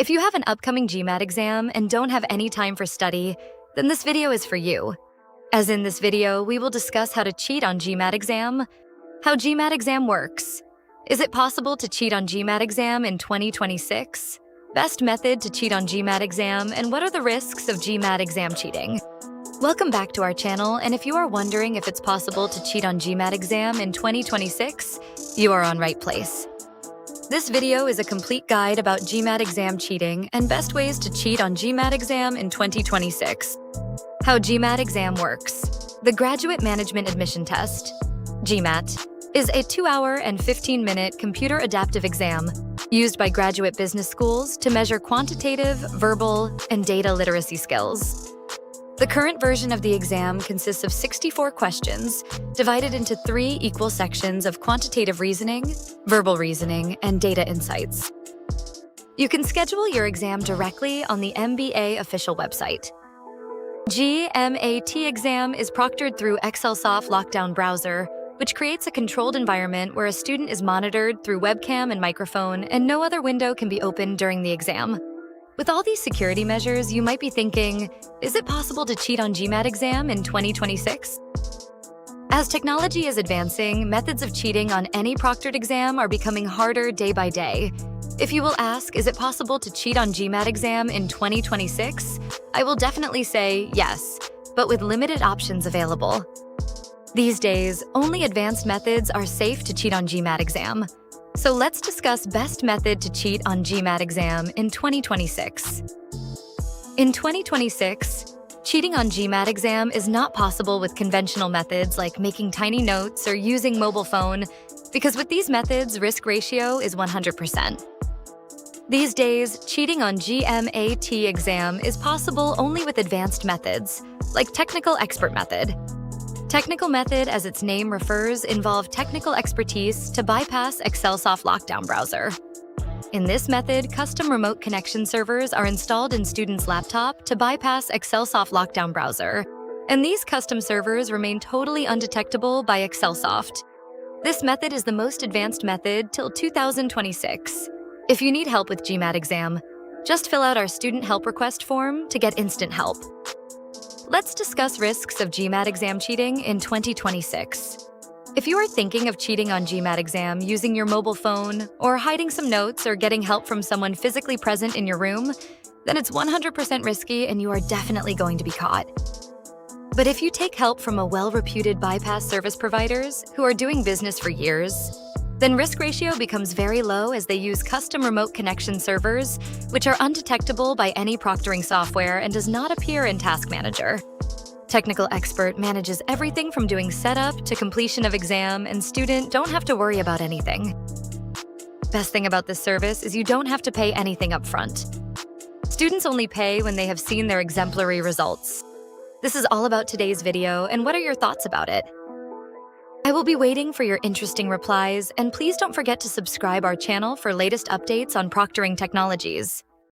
If you have an upcoming GMAT exam and don't have any time for study, then this video is for you. As in this video, we will discuss how to cheat on GMAT exam, how GMAT exam works. Is it possible to cheat on GMAT exam in 2026? Best method to cheat on GMAT exam, and what are the risks of GMAT exam cheating? Welcome back to our channel, and if you are wondering if it's possible to cheat on GMAT exam in 2026, you are on right place. This video is a complete guide about GMAT exam cheating and best ways to cheat on GMAT exam in 2026. How GMAT exam works. The Graduate Management Admission Test, GMAT, is a 2-hour and 15-minute computer adaptive exam used by graduate business schools to measure quantitative, verbal, and data literacy skills. The current version of the exam consists of 64 questions, divided into 3 equal sections of quantitative reasoning, verbal reasoning, and data insights. You can schedule your exam directly on the MBA official website. GMAT Exam is proctored through Excelsoft Lockdown Browser, which creates a controlled environment where a student is monitored through webcam and microphone, and no other window can be opened during the exam. With all these security measures, you might be thinking, is it possible to cheat on GMAT exam in 2026? As technology is advancing, methods of cheating on any proctored exam are becoming harder day by day. If you will ask, is it possible to cheat on GMAT exam in 2026? I will definitely say yes, but with limited options available. These days, only advanced methods are safe to cheat on GMAT exam. So let's discuss best method to cheat on GMAT exam in 2026. In 2026, cheating on GMAT exam is not possible with conventional methods like making tiny notes or using mobile phone, because with these methods, risk ratio is 100%. These days, cheating on GMAT exam is possible only with advanced methods, like technical expert method. Technical method, as its name refers, involve technical expertise to bypass Excelsoft Lockdown Browser. In this method, custom remote connection servers are installed in students' laptop to bypass Excelsoft Lockdown Browser, and these custom servers remain totally undetectable by Excelsoft. This method is the most advanced method till 2026. If you need help with GMAT exam, just fill out our student help request form to get instant help. Let's discuss risks of GMAT exam cheating in 2026. If you are thinking of cheating on GMAT exam using your mobile phone, or hiding some notes or getting help from someone physically present in your room, then it's 100% risky and you are definitely going to be caught. But if you take help from a well-reputed bypass service providers who are doing business for years, then risk ratio becomes very low as they use custom remote connection servers, which are undetectable by any proctoring software and does not appear in Task Manager. Technical Expert manages everything from doing setup to completion of exam, and student don't have to worry about anything. Best thing about this service is you don't have to pay anything up front. Students only pay when they have seen their exemplary results. This is all about today's video, and what are your thoughts about it? I will be waiting for your interesting replies, and please don't forget to subscribe our channel for latest updates on proctoring technologies.